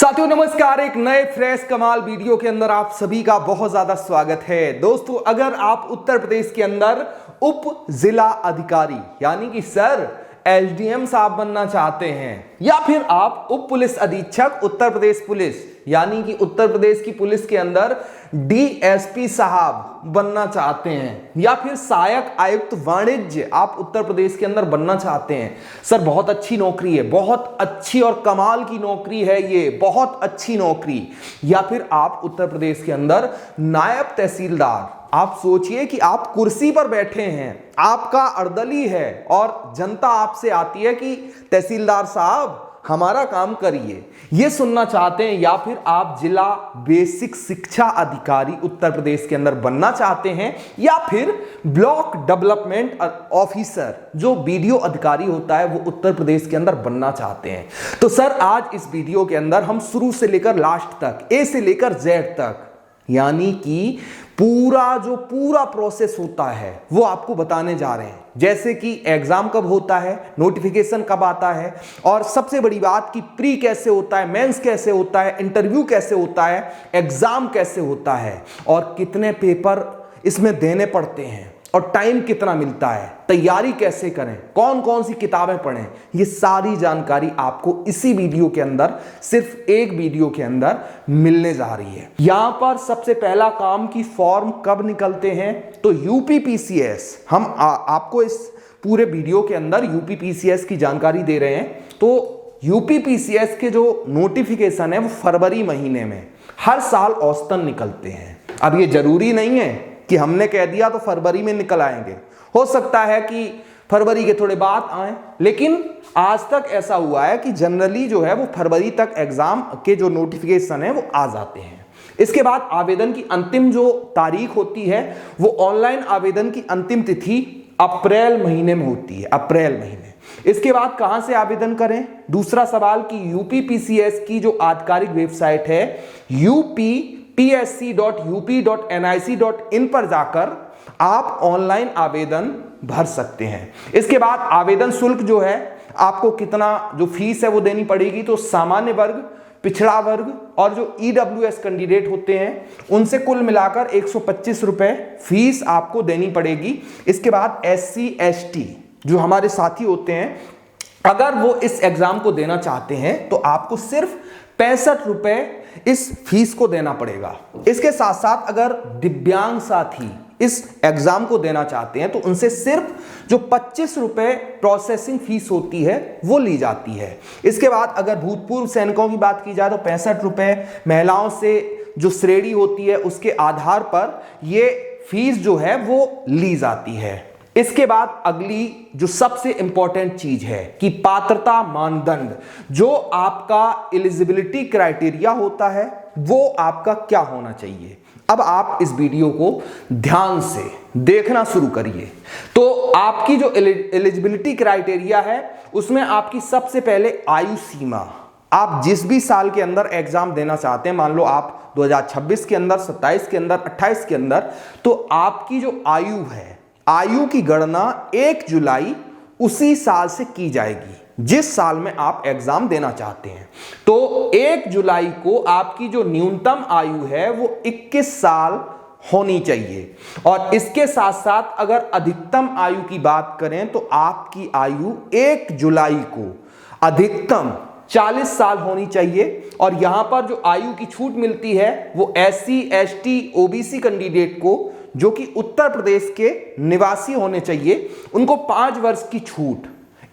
साथियों नमस्कार। एक नए फ्रेश कमाल वीडियो के अंदर आप सभी का बहुत ज्यादा स्वागत है। दोस्तों, अगर आप उत्तर प्रदेश के अंदर उप जिला अधिकारी यानी कि सर एसडीएम साहब बनना चाहते हैं, या फिर आप उप पुलिस अधीक्षक उत्तर प्रदेश पुलिस यानी कि उत्तर प्रदेश की पुलिस के अंदर डीएसपी साहब बनना चाहते हैं, या फिर सहायक आयुक्त वाणिज्य आप उत्तर प्रदेश के अंदर बनना चाहते हैं, सर बहुत अच्छी नौकरी है, बहुत अच्छी और कमाल की नौकरी है, ये बहुत अच्छी नौकरी। या फिर आप उत्तर प्रदेश के अंदर नायब तहसीलदार, आप सोचिए कि आप कुर्सी पर बैठे हैं, आपका अर्दली है और जनता आपसे आती है कि तहसीलदार साहब हमारा काम करिए, ये सुनना चाहते हैं। या फिर आप जिला बेसिक शिक्षा अधिकारी उत्तर प्रदेश के अंदर बनना चाहते हैं, या फिर ब्लॉक डेवलपमेंट ऑफिसर जो बीडीओ अधिकारी होता है वो उत्तर प्रदेश के अंदर बनना चाहते हैं। तो सर आज इस वीडियो के अंदर हम शुरू से लेकर लास्ट तक, ए से लेकर जेड तक, यानी कि पूरा प्रोसेस होता है वो आपको बताने जा रहे हैं। जैसे कि एग्जाम कब होता है, नोटिफिकेशन कब आता है, और सबसे बड़ी बात कि प्री कैसे होता है, मेंस कैसे होता है, इंटरव्यू कैसे होता है, एग्जाम कैसे होता है, और कितने पेपर इसमें देने पड़ते हैं, और टाइम कितना मिलता है, तैयारी कैसे करें, कौन कौन सी किताबें पढ़ें, ये सारी जानकारी आपको इसी वीडियो के अंदर, सिर्फ एक वीडियो के अंदर मिलने जा रही है। यहां पर सबसे पहला काम की फॉर्म कब निकलते हैं, तो यूपीपीसीएस, हम आपको इस पूरे वीडियो के अंदर यूपीपीसीएस की जानकारी दे रहे हैं। तो यूपीपीसीएस के जो नोटिफिकेशन है वो फरवरी महीने में हर साल औसतन निकलते हैं। अब ये जरूरी नहीं है कि हमने कह दिया तो फरवरी में निकल आएंगे, हो सकता है कि फरवरी के थोड़े बाद आए, लेकिन आज तक ऐसा हुआ है कि जनरली जो है वो फरवरी तक एग्जाम के जो नोटिफिकेशन है वो आ जाते हैं। इसके बाद आवेदन की अंतिम जो तारीख होती है वो ऑनलाइन आवेदन की अंतिम तिथि अप्रैल महीने में होती है, अप्रैल महीने। इसके बाद कहां से आवेदन करें, दूसरा सवाल कि यूपीपीसीएस की जो आधिकारिक वेबसाइट है upsc.up.nic.in पर जाकर आप ऑनलाइन आवेदन भर सकते हैं। इसके बाद आवेदन शुल्क जो है आपको कितना जो फीस है वो देनी पड़ेगी, तो सामान्य वर्ग, पिछड़ा वर्ग और जो ईडब्ल्यूएस कैंडिडेट होते हैं उनसे कुल मिलाकर 125 रुपए फीस आपको देनी पड़ेगी। इसके बाद एससी एसटी जो हमारे साथी होते हैं, अगर वो इस एग्जाम को देना चाहते हैं तो आपको सिर्फ 65 रुपए इस फीस को देना पड़ेगा। इसके साथ साथ अगर दिव्यांग साथी इस एग्जाम को देना चाहते हैं तो उनसे सिर्फ जो 25 रुपए प्रोसेसिंग फीस होती है वो ली जाती है। इसके बाद अगर भूतपूर्व सैनिकों की बात की जाए तो 65 रुपए, महिलाओं से जो श्रेणी होती है उसके आधार पर ये फीस जो है वो ली जाती है। इसके बाद अगली जो सबसे इंपॉर्टेंट चीज है कि पात्रता मानदंड, जो आपका एलिजिबिलिटी क्राइटेरिया होता है वो आपका क्या होना चाहिए। अब आप इस वीडियो को ध्यान से देखना शुरू करिए। तो आपकी जो एलिजिबिलिटी क्राइटेरिया है उसमें आपकी सबसे पहले आयु सीमा, आप जिस भी साल के अंदर एग्जाम देना चाहते हैं, मान लो आप 2026 के अंदर, 27 के अंदर, 28 के अंदर, तो आपकी जो आयु है, आयु की गणना 1 जुलाई उसी साल से की जाएगी जिस साल में आप एग्जाम देना चाहते हैं। तो 1 जुलाई को आपकी जो न्यूनतम आयु है वो 21 साल होनी चाहिए, और इसके साथ साथ अगर अधिकतम आयु की बात करें तो आपकी आयु 1 जुलाई को अधिकतम 40 साल होनी चाहिए। और यहां पर जो आयु की छूट मिलती है वो एससी एसटी ओबीसी कैंडिडेट को, जो कि उत्तर प्रदेश के निवासी होने चाहिए, उनको 5 वर्ष की छूट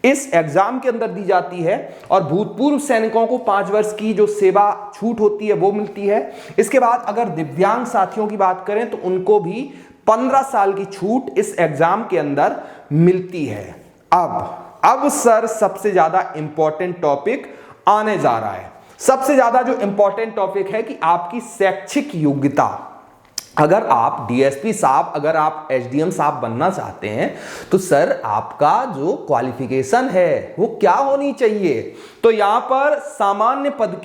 इस एग्जाम के अंदर दी जाती है, और भूतपूर्व सैनिकों को 5 वर्ष की जो सेवा छूट होती है वो मिलती है। इसके बाद अगर दिव्यांग साथियों की बात करें तो उनको भी 15 साल की छूट इस एग्जाम के अंदर मिलती है। अब सर सबसे ज्यादा इंपॉर्टेंट टॉपिक आने जा रहा है। सबसे ज्यादा जो इंपॉर्टेंट टॉपिक है कि आपकी शैक्षिक योग्यता। अगर आप डीएसपी साहब, अगर आप एसडीएम साहब बनना चाहते हैं तो सर आपका जो क्वालिफिकेशन है वो क्या होनी चाहिए। तो यहां पर सामान्य पद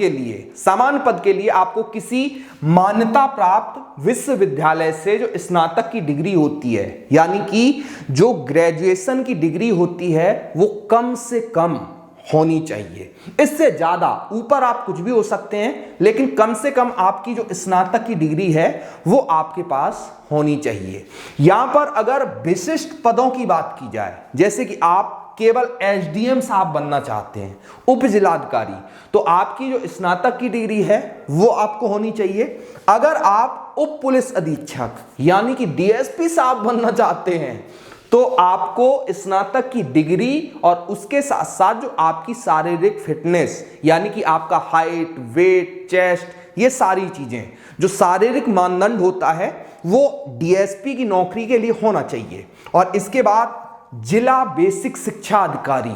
के लिए आपको किसी मान्यता प्राप्त विश्वविद्यालय से जो स्नातक की डिग्री होती है, यानी कि जो ग्रेजुएशन की डिग्री होती है वो कम से कम होनी चाहिए। इससे ज्यादा ऊपर आप कुछ भी हो सकते हैं, लेकिन कम से कम आपकी जो स्नातक की डिग्री है वो आपके पास होनी चाहिए। यहां पर अगर विशिष्ट पदों की बात की जाए, जैसे कि आप केवल एसडीएम साहब बनना चाहते हैं, उप जिलाधिकारी, तो आपकी जो स्नातक की डिग्री है वो आपको होनी चाहिए। अगर आप उप पुलिस अधीक्षक यानी कि डीएसपी साहब बनना चाहते हैं तो आपको स्नातक की डिग्री और उसके साथ साथ जो आपकी शारीरिक फिटनेस यानी कि आपका हाइट, वेट, चेस्ट, ये सारी चीजें जो शारीरिक मानदंड होता है वो डीएसपी की नौकरी के लिए होना चाहिए। और इसके बाद जिला बेसिक शिक्षा अधिकारी,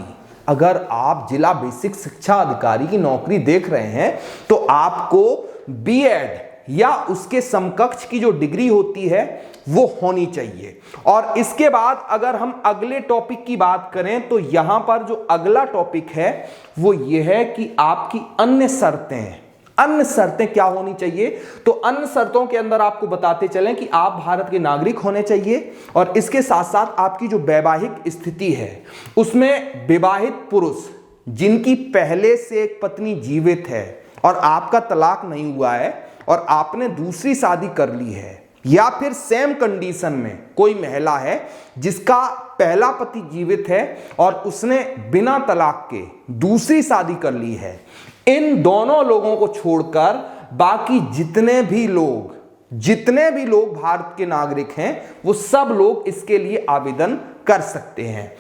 अगर आप जिला बेसिक शिक्षा अधिकारी की नौकरी देख रहे हैं तो आपको बीएड या उसके समकक्ष की जो डिग्री होती है वो होनी चाहिए। और इसके बाद अगर हम अगले टॉपिक की बात करें तो यहां पर जो अगला टॉपिक है वो ये है कि आपकी अन्य शर्तें क्या होनी चाहिए। तो अन्य शर्तों के अंदर आपको बताते चलें कि आप भारत के नागरिक होने चाहिए और इसके साथ साथ आपकी जो वैवाहिक स्थिति है उसमें विवाहित पुरुष जिनकी पहले से एक पत्नी जीवित है और आपका तलाक नहीं हुआ है और आपने दूसरी शादी कर ली है, या फिर सेम कंडीशन में कोई महिला है जिसका पहला पति जीवित है और उसने बिना तलाक के दूसरी शादी कर ली है, इन दोनों लोगों को छोड़कर बाकी जितने भी लोग भारत के नागरिक हैं वो सब लोग इसके लिए आवेदन कर सकते हैं।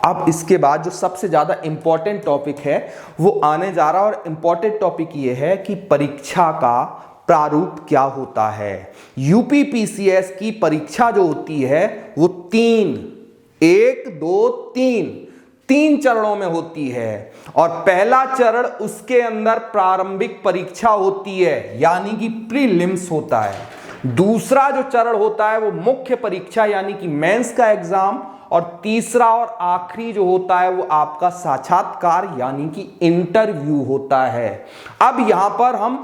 अब इसके बाद जो सबसे ज्यादा इंपॉर्टेंट टॉपिक है वो आने जा रहा है और इंपॉर्टेंट टॉपिक ये है कि परीक्षा का प्रारूप क्या होता है। यूपीपीसीएस की परीक्षा जो होती है वो तीन चरणों में होती है और पहला चरण उसके अंदर प्रारंभिक परीक्षा होती है यानी कि प्रीलिम्स होता है। दूसरा जो चरण होता है वो मुख्य परीक्षा यानी कि मेंस का एग्जाम, और तीसरा और आखिरी जो होता है वो आपका साक्षात्कार यानी कि इंटरव्यू होता है। अब यहां पर हम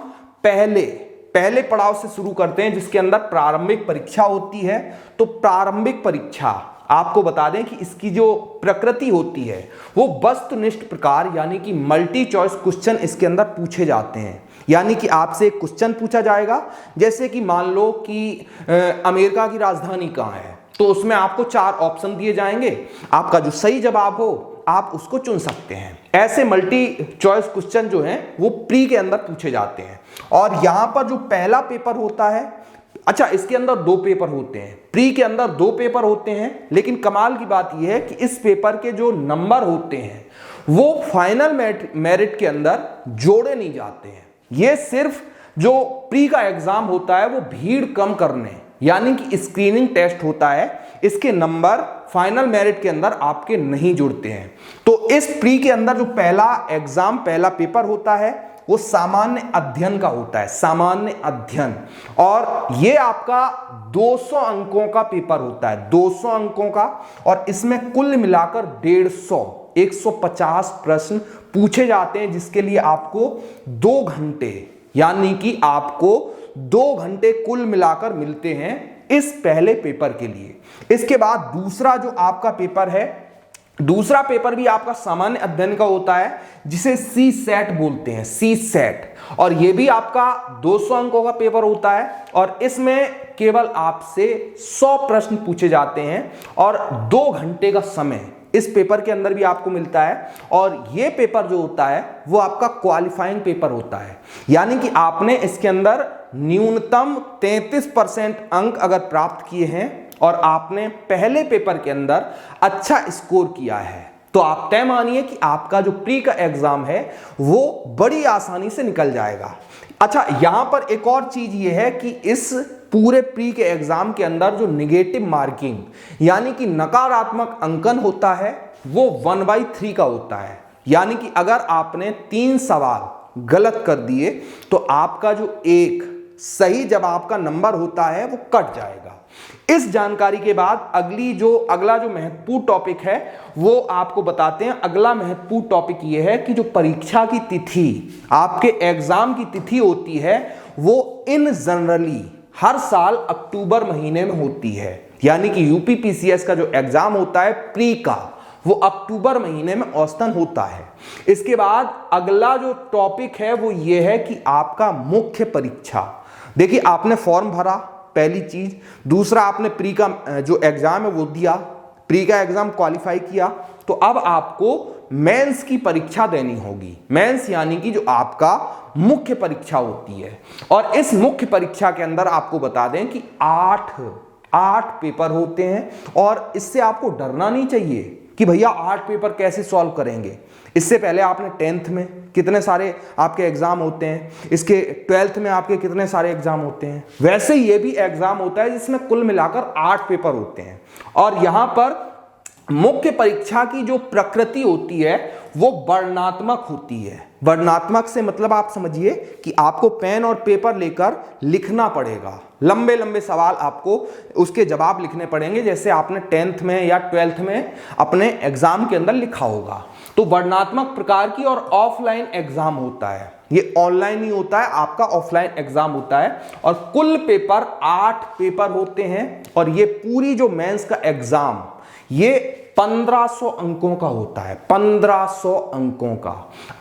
पहले पड़ाव से शुरू करते हैं जिसके अंदर प्रारंभिक परीक्षा होती है। तो प्रारंभिक परीक्षा आपको बता दें कि इसकी जो प्रकृति होती है वो वस्तुनिष्ठ प्रकार यानी कि मल्टी चॉइस क्वेश्चन इसके अंदर पूछे जाते हैं। यानी कि आपसे एक क्वेश्चन पूछा जाएगा, जैसे कि मान लो कि अमेरिका की राजधानी कहाँ है, तो उसमें आपको 4 ऑप्शन दिए जाएंगे, आपका जो सही जवाब हो आप उसको चुन सकते हैं। ऐसे मल्टी चॉइस क्वेश्चन जो हैं वो प्री के अंदर पूछे जाते हैं। और यहां पर जो पहला पेपर होता है, अच्छा इसके अंदर 2 पेपर होते हैं, प्री के अंदर 2 पेपर होते हैं, लेकिन कमाल की बात यह है कि इस पेपर के जो नंबर होते हैं वो फाइनल मेरिट के अंदर जोड़े नहीं जाते हैं। ये सिर्फ जो प्री का एग्जाम होता है वो भीड़ कम करने यानी कि स्क्रीनिंग टेस्ट होता है, इसके नंबर फाइनल मेरिट के अंदर आपके नहीं जुड़ते हैं। तो इस प्री के अंदर जो पहला पेपर होता है वो सामान्य अध्ययन का होता है, सामान्य अध्ययन, और ये आपका 200 अंकों का पेपर होता है, 200 अंकों का, और इसमें कुल मिलाकर 150 प्रश्न पूछे जाते हैं जिसके लिए आपको 2 घंटे यानी कि आपको 2 घंटे कुल मिलाकर मिलते हैं इस पहले पेपर के लिए। इसके बाद दूसरा जो आपका पेपर है, दूसरा पेपर भी आपका सामान्य अध्ययन का होता है जिसे सी सेट बोलते हैं, सी सेट, और यह भी आपका 200 अंकों का पेपर होता है और इसमें केवल आपसे 100 प्रश्न पूछे जाते हैं और 2 घंटे का समय इस पेपर के अंदर भी आपको मिलता है। और यह पेपर जो होता है वो आपका क्वालिफाइंग पेपर होता है, यानी कि आपने इसके अंदर न्यूनतम 33% अंक अगर प्राप्त किए हैं और आपने पहले पेपर के अंदर अच्छा स्कोर किया है तो आप तय मानिए कि आपका जो प्री का एग्जाम है वो बड़ी आसानी से निकल जाएगा। अच्छा, यहां पर एक और चीज ये है कि इस पूरे प्री के एग्जाम के अंदर जो निगेटिव मार्किंग यानी कि नकारात्मक अंकन होता है वो 1/3 का होता है, यानी कि अगर आपने 3 सवाल गलत कर दिए तो आपका जो एक सही जवाब का नंबर होता है वो कट जाएगा। इस जानकारी के बाद अगला जो महत्वपूर्ण टॉपिक है वो आपको बताते हैं। अगला महत्वपूर्ण टॉपिक ये है कि जो परीक्षा की तिथि, आपके एग्जाम की तिथि होती है वो इन जनरली हर साल अक्टूबर महीने में होती है, यानी कि यूपीपीसीएस का जो एग्जाम होता है प्री का वो अक्टूबर महीने में औसतन होता है। इसके बाद अगला जो टॉपिक है वो ये है कि आपका मुख्य परीक्षा। देखिए आपने फॉर्म भरा, पहली चीज। दूसरा आपने प्री का जो एग्जाम है वो दिया, प्री का एग्जाम क्वालिफाई किया, तो अब आपको मेंस की परीक्षा देनी होगी। मेंस यानी कि जो आपका मुख्य परीक्षा होती है। और इस मुख्य परीक्षा के अंदर आपको बता दें कि 8 पेपर होते हैं, और इससे आपको डरना नहीं चाहिए कि भैया 8 पेपर कैसे सॉल्व करेंगे। इससे पहले आपने 10th में कितने सारे आपके एग्जाम होते हैं, इसके 12th में आपके कितने सारे एग्जाम होते हैं, वैसे ये भी एग्जाम होता है जिसमें कुल मिलाकर 8 पेपर होते हैं। और यहां पर मुख्य परीक्षा की जो प्रकृति होती है वो वर्णनात्मक होती है। वर्णनात्मक से मतलब आप समझिए कि आपको पेन और पेपर लेकर लिखना पड़ेगा, लंबे लंबे सवाल आपको उसके जवाब लिखने पड़ेंगे, जैसे आपने 10th में या 12th में अपने एग्जाम के अंदर लिखा होगा। तो वर्णनात्मक प्रकार की और ऑफलाइन एग्जाम होता है, ये ऑनलाइन ही होता है, आपका ऑफलाइन एग्जाम होता है। और कुल पेपर 8 पेपर होते हैं, और ये पूरी जो मेंस का एग्जाम ये 1500 अंकों का होता है, 1500 अंकों का।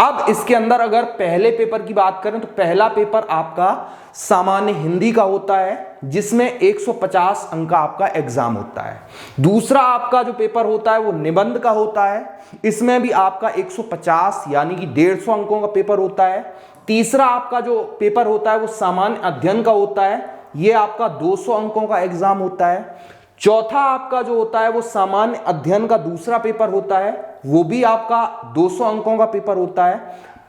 अब इसके अंदर अगर पहले पेपर की बात करें तो पहला पेपर आपका सामान्य हिंदी का होता है, जिसमें 150 अंक का आपका एग्जाम होता है। दूसरा आपका जो पेपर होता है वो निबंध का होता है, इसमें भी आपका 150 यानी कि 150 अंकों का पेपर होता है। तीसरा आपका जो पेपर होता है वो सामान्य अध्ययन का होता है, ये आपका 200 अंकों का एग्जाम होता है। चौथा आपका जो होता है वो सामान्य अध्ययन का दूसरा पेपर होता है, वो भी आपका 200 अंकों का पेपर होता है।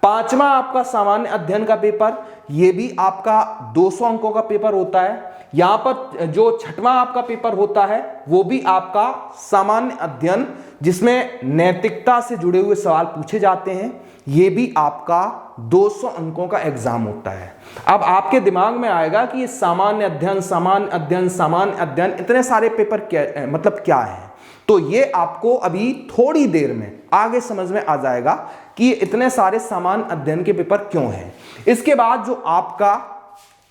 पांचवा आपका सामान्य अध्ययन का पेपर, ये भी आपका 200 अंकों का पेपर होता है। यहां पर जो छठवां आपका पेपर होता है वो भी आपका सामान्य अध्ययन, जिसमें नैतिकता से जुड़े हुए सवाल पूछे जाते हैं, ये भी आपका 200 अंकों का एग्जाम होता है। अब आपके दिमाग में आएगा कि ये सामान्य अध्ययन, सामान्य अध्ययन, सामान्य अध्ययन, इतने सारे पेपर क्या मतलब क्या है। तो ये आपको अभी थोड़ी देर में आगे समझ में आ जाएगा कि ये इतने सारे सामान्य अध्ययन के पेपर क्यों हैं। इसके बाद जो आपका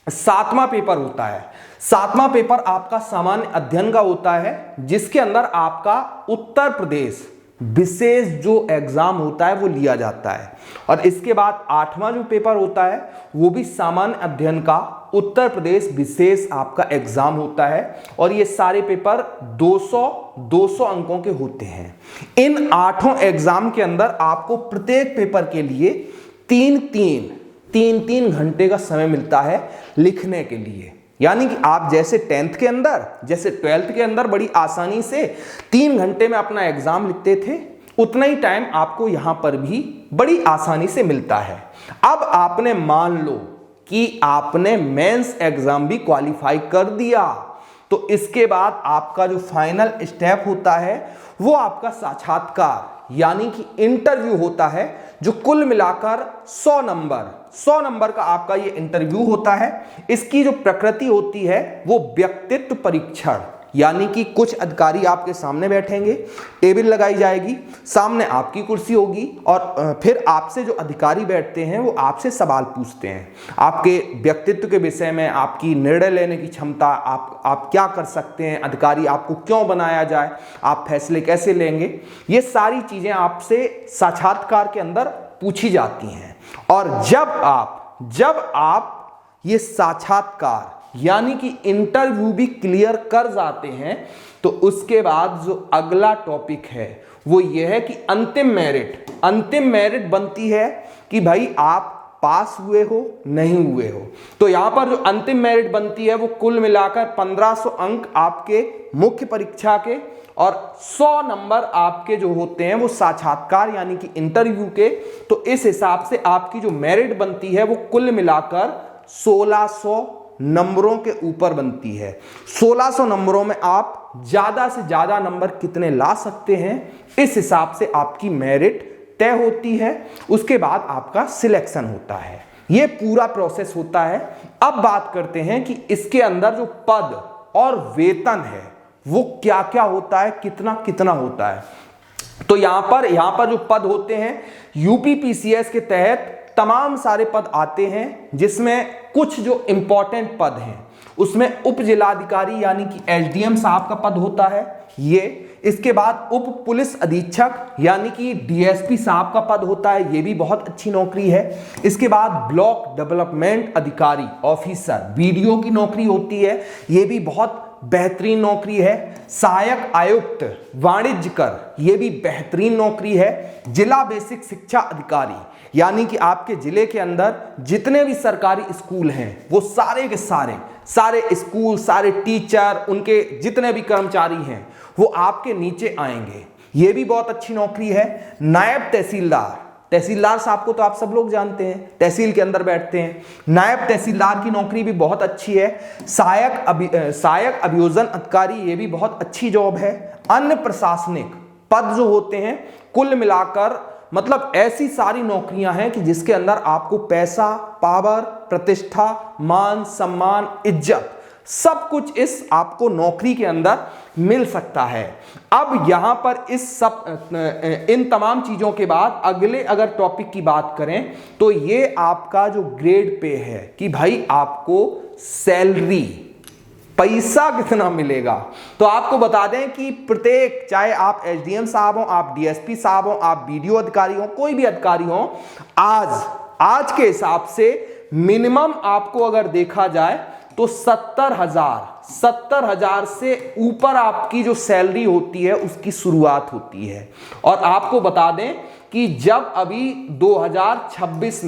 7वां पेपर होता है, 7वां पेपर आपका सामान्य अध्ययन का होता है, जिसके अंदर आपका उत्तर प्रदेश विशेष जो एग्जाम होता है वो लिया जाता है। और इसके बाद 8वां जो पेपर होता है वो भी सामान्य अध्ययन का उत्तर प्रदेश विशेष आपका एग्जाम होता है, और ये सारे पेपर 200 अंकों के होते हैं। इन 8 एग्जाम के अंदर आपको प्रत्येक पेपर के लिए 3 घंटे का समय मिलता है लिखने के लिए। यानी कि आप जैसे 10th के अंदर, जैसे 12th के अंदर बड़ी आसानी से 3 घंटे में अपना एग्जाम लिखते थे, उतना ही टाइम आपको यहां पर भी बड़ी आसानी से मिलता है। अब आपने मान लो कि आपने मेंस एग्जाम भी क्वालिफाई कर दिया, तो इसके बाद आपका जो फाइनल स्टेप होता है वो आपका साक्षात्कार यानी कि इंटरव्यू होता है, जो कुल मिलाकर 100 नंबर का आपका ये इंटरव्यू होता है। इसकी जो प्रकृति होती है वो व्यक्तित्व परीक्षण, यानी कि कुछ अधिकारी आपके सामने बैठेंगे, टेबल लगाई जाएगी, सामने आपकी कुर्सी होगी, और फिर आपसे जो अधिकारी बैठते हैं वो आपसे सवाल पूछते हैं आपके व्यक्तित्व के विषय में, आपकी निर्णय लेने की क्षमता, आप क्या कर सकते हैं, अधिकारी आपको क्यों बनाया जाए, आप फैसले कैसे लेंगे, ये सारी चीजें आपसे साक्षात्कार के अंदर पूछी जाती हैं। और जब आप ये साक्षात्कार यानी कि इंटरव्यू भी क्लियर कर जाते हैं, तो उसके बाद जो अगला टॉपिक है वो ये है कि अंतिम मेरिट बनती है कि भाई आप पास हुए हो नहीं हुए हो। तो यहां पर जो अंतिम मेरिट बनती है वो कुल मिलाकर 1500 अंक आपके मुख्य परीक्षा के, और 100 नंबर आपके जो होते हैं वो साक्षात्कार यानी कि इंटरव्यू के। तो इस हिसाब से आपकी जो मेरिट बनती है वो कुल मिलाकर 1600 नंबरों के ऊपर बनती है। 1600 नंबरों में आप ज्यादा से ज्यादा नंबर कितने ला सकते हैं, इस हिसाब से आपकी मेरिट तय होती है। उसके बाद आपका सिलेक्शन होता है। यह पूरा प्रोसेस होता है। अब बात करते हैं कि इसके अंदर जो पद और वेतन है वो क्या क्या होता है, कितना कितना होता है। तो यहां पर जो पद होते हैं, यूपीपीसीएस के तहत तमाम सारे पद आते हैं, जिसमें कुछ जो इंपॉर्टेंट पद हैं उसमें उप जिलाधिकारी यानी कि एसडीएम साहब का पद होता है ये। इसके बाद उप पुलिस अधीक्षक यानी कि डीएसपी साहब का पद होता है, ये भी बहुत अच्छी नौकरी है। इसके बाद ब्लॉक डेवलपमेंट अधिकारी ऑफिसर बीडीओ की नौकरी होती है, ये भी बहुत बेहतरीन नौकरी है। सहायक आयुक्त वाणिज्य कर, ये भी बेहतरीन नौकरी है। जिला बेसिक शिक्षा अधिकारी यानी कि आपके जिले के अंदर जितने भी सरकारी स्कूल हैं वो सारे के सारे स्कूल, सारे टीचर, उनके जितने भी कर्मचारी हैं वो आपके नीचे आएंगे, ये भी बहुत अच्छी नौकरी है। नायब तहसीलदार, तहसीलदार साहब को तो आप सब लोग जानते हैं, तहसील के अंदर बैठते हैं। नायब तहसीलदार की नौकरी भी बहुत अच्छी है। सहायक अभियोजन अधिकारी, ये भी बहुत अच्छी जॉब है। अन्य प्रशासनिक पद जो होते हैं, कुल मिलाकर मतलब ऐसी सारी नौकरियां हैं कि जिसके अंदर आपको पैसा, पावर, प्रतिष्ठा, मान सम्मान, इज्जत सब कुछ इस आपको नौकरी के अंदर मिल सकता है। अब यहां पर इन तमाम चीजों के बाद अगले अगर टॉपिक की बात करें तो ये आपका जो ग्रेड पे है कि भाई आपको सैलरी, पैसा कितना मिलेगा। तो आपको बता दें कि प्रत्येक, चाहे आप एसडीएम साहब हो, आप डीएसपी साहब हो, आप बीडीओ अधिकारी हो, कोई भी अधिकारी हो, आज के हिसाब से मिनिमम आपको अगर देखा जाए तो 70,000 से ऊपर आपकी जो सैलरी होती है उसकी शुरुआत होती है। और आपको बता दें कि जब अभी 2026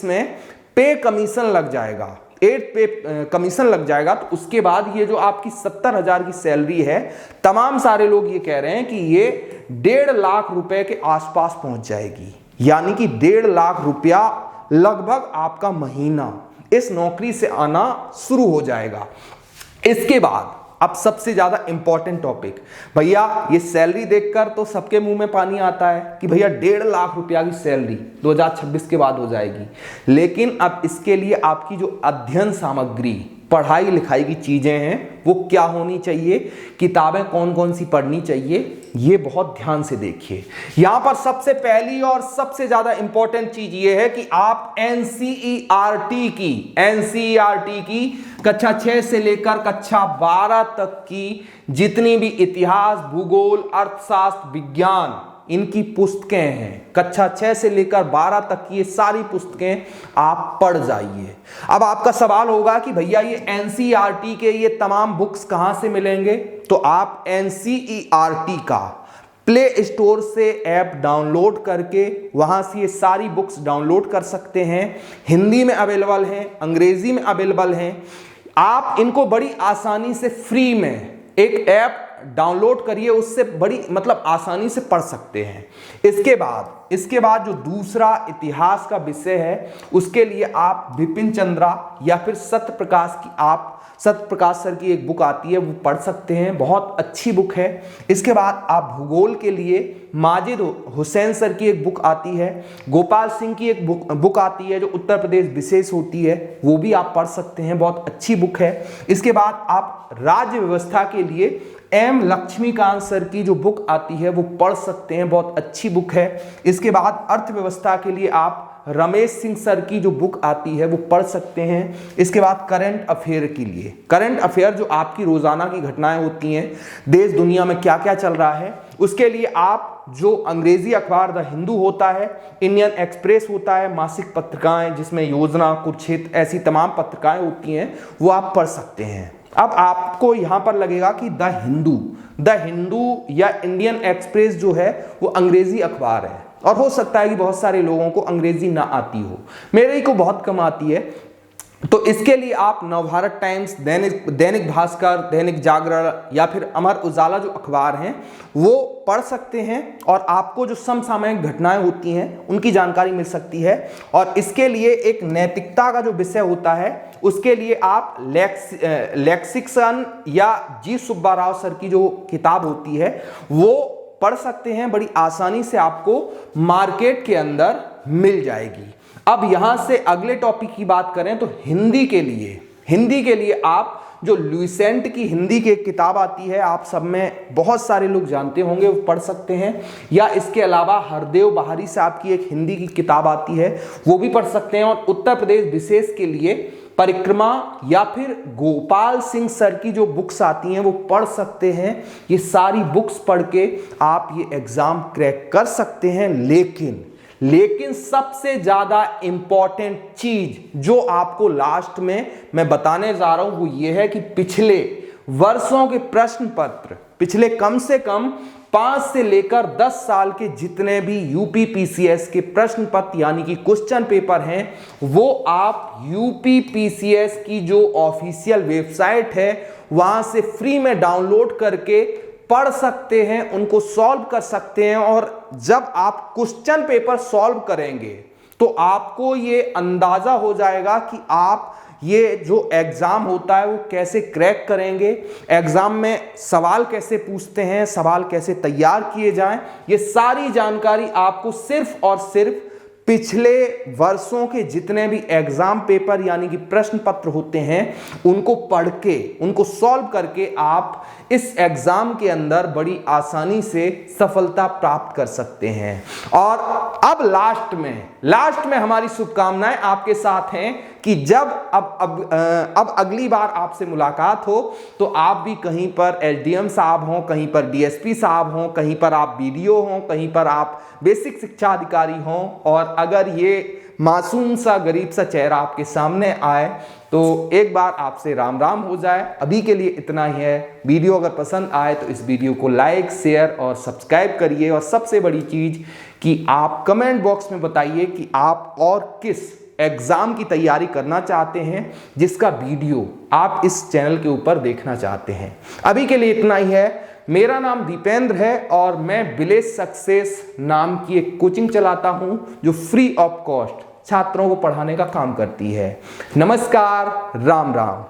में पे कमीशन लग जाएगा, 8 पे कमीशन लग जाएगा, तो उसके बाद ये जो आपकी 70,000 की सैलरी है, तमाम सारे लोग ये कह रहे हैं कि ये 1.5 लाख रुपए के आसपास पहुंच जाएगी। यानी कि 1.5 लाख रुपया लगभग आपका महीना इस नौकरी से आना शुरू हो जाएगा। इसके बाद अब सबसे ज्यादा इंपॉर्टेंट टॉपिक, भैया ये सैलरी देखकर तो सबके मुंह में पानी आता है कि भैया 1.5 लाख रुपया की सैलरी 2026 के बाद हो जाएगी। लेकिन अब इसके लिए आपकी जो अध्ययन सामग्री, पढ़ाई लिखाई की चीजें हैं वो क्या होनी चाहिए, किताबें कौन कौन सी पढ़नी चाहिए, ये बहुत ध्यान से देखिए। यहां पर सबसे पहली और सबसे ज्यादा इंपॉर्टेंट चीज ये है कि आप एनसीईआरटी की कक्षा 6 से लेकर कक्षा 12 तक की जितनी भी इतिहास, भूगोल, अर्थशास्त्र, विज्ञान, इनकी पुस्तकें हैं, कक्षा 6 से लेकर 12 तक की ये सारी पुस्तकें आप पढ़ जाइए। अब आपका सवाल होगा कि भैया ये एनसीईआरटी के ये तमाम बुक्स कहां से मिलेंगे, तो आप एनसीईआरटी का प्ले स्टोर से ऐप डाउनलोड करके वहां से ये सारी बुक्स डाउनलोड कर सकते हैं। हिंदी में अवेलेबल हैं, अंग्रेजी में अवेलेबल हैं। आप इनको बड़ी आसानी से फ्री में एक ऐप डाउनलोड करिए, उससे बड़ी मतलब आसानी से पढ़ सकते हैं। इसके बाद जो दूसरा इतिहास का विषय है उसके लिए आप बिपिन चंद्रा या फिर सत्यप्रकाश सर की एक बुक आती है वो पढ़ सकते हैं, बहुत अच्छी बुक है। इसके बाद आप भूगोल के लिए माजिद हुसैन सर की एक बुक आती है, गोपाल सिंह की एक बुक आती है जो उत्तर प्रदेश विशेष होती है, वो भी आप पढ़ सकते हैं, बहुत अच्छी बुक है। इसके बाद आप राज्य व्यवस्था के लिए एम लक्ष्मीकांत सर की जो बुक आती है वो पढ़ सकते हैं, बहुत अच्छी बुक है। इसके बाद अर्थव्यवस्था के लिए आप रमेश सिंह सर की जो बुक आती है वो पढ़ सकते हैं। इसके बाद करंट अफेयर के लिए, करंट अफेयर जो आपकी रोजाना की घटनाएं होती हैं, देश दुनिया में क्या क्या चल रहा है, उसके लिए आप जो अंग्रेजी अखबार द हिंदू होता है, इंडियन एक्सप्रेस होता है, मासिक पत्रिकाएं जिसमें योजना, कुरुक्षेत्र, ऐसी तमाम पत्रिकाएं होती हैं वो आप पढ़ सकते हैं। अब आपको यहां पर लगेगा कि द हिंदू या इंडियन एक्सप्रेस जो है वो अंग्रेजी अखबार है, और हो सकता है कि बहुत सारे लोगों को अंग्रेजी ना आती हो, मेरे को बहुत कम आती है। तो इसके लिए आप नवभारत टाइम्स, दैनिक भास्कर, दैनिक जागरण या फिर अमर उजाला जो अखबार हैं वो पढ़ सकते हैं, और आपको जो समसामयिक घटनाएं होती हैं उनकी जानकारी मिल सकती है। और इसके लिए एक नैतिकता का जो विषय होता है उसके लिए आप लेक्सिकन या जी सुब्बा राव सर की जो किताब होती है वो पढ़ सकते हैं, बड़ी आसानी से आपको मार्केट के अंदर मिल जाएगी। अब यहां से अगले टॉपिक की बात करें तो हिंदी के लिए आप जो लुसेंट की हिंदी की एक किताब आती है, आप सब में बहुत सारे लोग जानते होंगे, वो पढ़ सकते हैं। या इसके अलावा हरदेव बहारी साहब की एक हिंदी की किताब आती है वो भी पढ़ सकते हैं। और उत्तर प्रदेश विशेष के लिए परिक्रमा या फिर गोपाल सिंह सर की जो बुक्स आती हैं वो पढ़ सकते हैं। ये सारी बुक्स पढ़ के आप ये एग्जाम क्रैक कर सकते हैं। लेकिन सबसे ज्यादा इंपॉर्टेंट चीज जो आपको लास्ट में मैं बताने जा रहा हूं वो ये है कि पिछले वर्षों के प्रश्न पत्र, पिछले कम से कम 5 से लेकर 10 साल के जितने भी यूपी पीसीएस के प्रश्न पत्र यानी कि क्वेश्चन पेपर हैं, वो आप यूपी पीसीएस की जो ऑफिशियल वेबसाइट है वहां से फ्री में डाउनलोड करके पढ़ सकते हैं, उनको सॉल्व कर सकते हैं। और जब आप क्वेश्चन पेपर सॉल्व करेंगे तो आपको ये अंदाजा हो जाएगा कि आप ये जो एग्जाम होता है वो कैसे क्रैक करेंगे, एग्जाम में सवाल कैसे पूछते हैं, सवाल कैसे तैयार किए जाएं। ये सारी जानकारी आपको सिर्फ और सिर्फ पिछले वर्षों के जितने भी एग्जाम पेपर यानी कि प्रश्न पत्र होते हैं उनको पढ़ के, उनको सॉल्व करके आप इस एग्जाम के अंदर बड़ी आसानी से सफलता प्राप्त कर सकते हैं। और अब लास्ट में हमारी शुभकामनाएं आपके साथ हैं कि जब अब अगली बार आपसे मुलाकात हो तो आप भी कहीं पर एसडीएम साहब हों, कहीं पर डीएसपी साहब हों, कहीं पर आप बीडीओ हों, कहीं पर आप बेसिक शिक्षा अधिकारी हों, और अगर ये मासूम सा गरीब सा चेहरा आपके सामने आए तो एक बार आपसे राम राम हो जाए। अभी के लिए इतना ही है। वीडियो अगर पसंद आए तो इस वीडियो को लाइक, शेयर और सब्सक्राइब करिए। और सबसे बड़ी चीज कि आप कमेंट बॉक्स में बताइए कि आप और किस एग्जाम की तैयारी करना चाहते हैं जिसका वीडियो आप इस चैनल के ऊपर देखना चाहते हैं। अभी के लिए इतना ही है। मेरा नाम दीपेंद्र है और मैं विलेज सक्सेस नाम की एक कोचिंग चलाता हूं जो फ्री ऑफ कॉस्ट छात्रों को पढ़ाने का काम करती है। नमस्कार, राम राम।